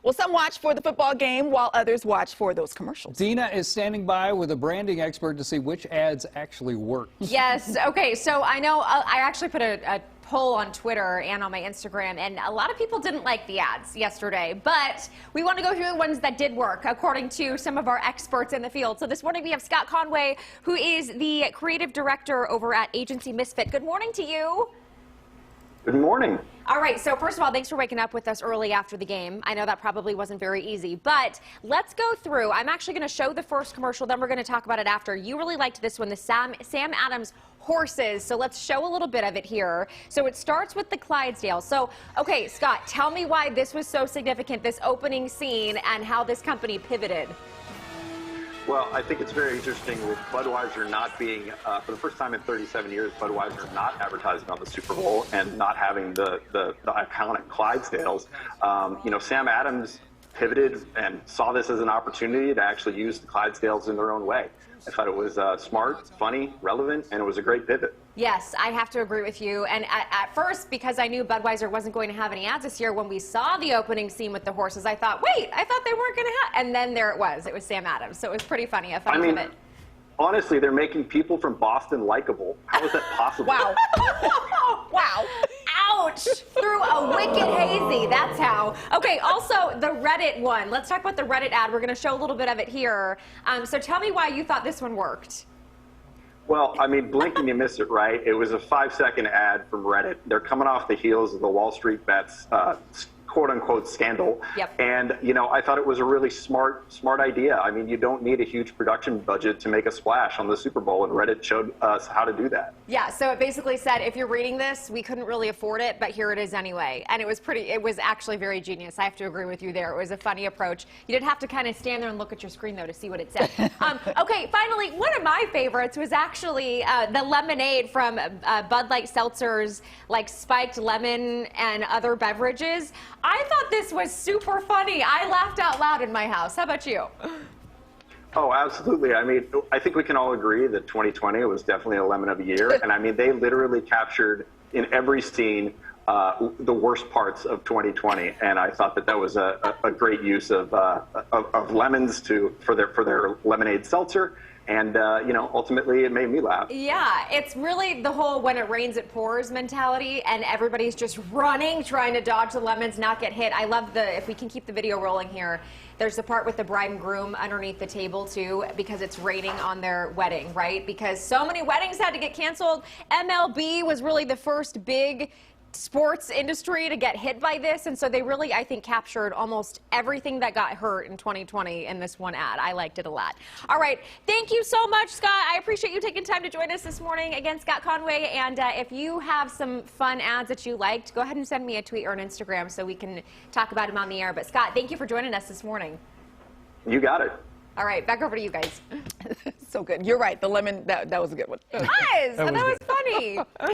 Well, some watch for the football game while others watch for those commercials. Dina is standing by with a branding expert to see which ads actually work. Yes. Okay. So I know I actually put a poll on Twitter and on my Instagram, and a lot of people didn't like the ads yesterday, but we want to go through the ones that did work according to some of our experts in the field. So this morning we have Scott Conway, who is the creative director over at Agency Misfit. Good morning to you. Good morning. All right, so first of all, thanks for waking up with us early after the game. I know that probably wasn't very easy, but let's go through. I'm actually going to show the first commercial, then we're going to talk about it after. You really liked this one, the Sam Adams horses, so let's show a little bit of it here. So it starts with the Clydesdale. So, okay, Scott, tell me why this was so significant, this opening scene, and how this company pivoted. Well, I think it's very interesting with Budweiser not being, for the first time in 37 years, Budweiser not advertising on the Super Bowl and not having the iconic Clydesdales. You know, Sam Adams pivoted and saw this as an opportunity to actually use the Clydesdales in their own way. I thought it was smart, funny, relevant, and it was a great pivot. Yes, I have to agree with you. And at first, because I knew Budweiser wasn't going to have any ads this year, when we saw the opening scene with the horses, I thought, wait, I thought they weren't going to have. And then there it was. It was Sam Adams. So it was pretty funny. A funny pivot. Honestly, they're making people from Boston likable. How is that possible? Wow. Wow. Ouch. Through a wicked hazy. That's how. Okay, also the Reddit one. Let's talk about the Reddit ad. We're going to show a little bit of it here. So tell me why you thought this one worked. Well, I mean, blink and you miss it, right? It was a 5-second ad from Reddit. They're coming off the heels of the Wall Street Bets quote-unquote scandal. Yep. And, you know, I thought it was a really smart idea. I mean, you don't need a huge production budget to make a splash on the Super Bowl, and Reddit showed us how to do that. Yeah, so it basically said, if you're reading this, we couldn't really afford it, but here it is anyway. And it was actually very genius. I have to agree with you there. It was a funny approach. You didn't have to kind of stand there and look at your screen, though, to see what it said. Okay, finally, one of my favorites was actually the lemonade from Bud Light Seltzer's, like, spiked lemon and other beverages. I thought this was super funny. I laughed out loud in my house. How about you? Oh, absolutely. I mean, I think we can all agree that 2020 was definitely a lemon of a year. And I mean, they literally captured in every scene the worst parts of 2020. And I thought that was a great use of lemons for their lemonade seltzer. And, you know, ultimately it made me laugh. Yeah, it's really the whole when it rains it pours mentality, and everybody's just running, trying to dodge the lemons, not get hit. I love if we can keep the video rolling here, there's the part with the bride and groom underneath the table too, because it's raining on their wedding, right? Because so many weddings had to get canceled. MLB was really the first big sports industry to get hit by this, and so they really, I think, captured almost everything that got hurt in 2020 in this one ad. I liked it a lot. All right, thank you so much, Scott. I appreciate you taking time to join us this morning. Again, Scott Conway, and if you have some fun ads that you liked, go ahead and send me a tweet or an Instagram so we can talk about them on the air. But Scott, thank you for joining us this morning. You got it. All right, back over to you guys. So good. You're right. The lemon, that was a good one. Guys, that was funny.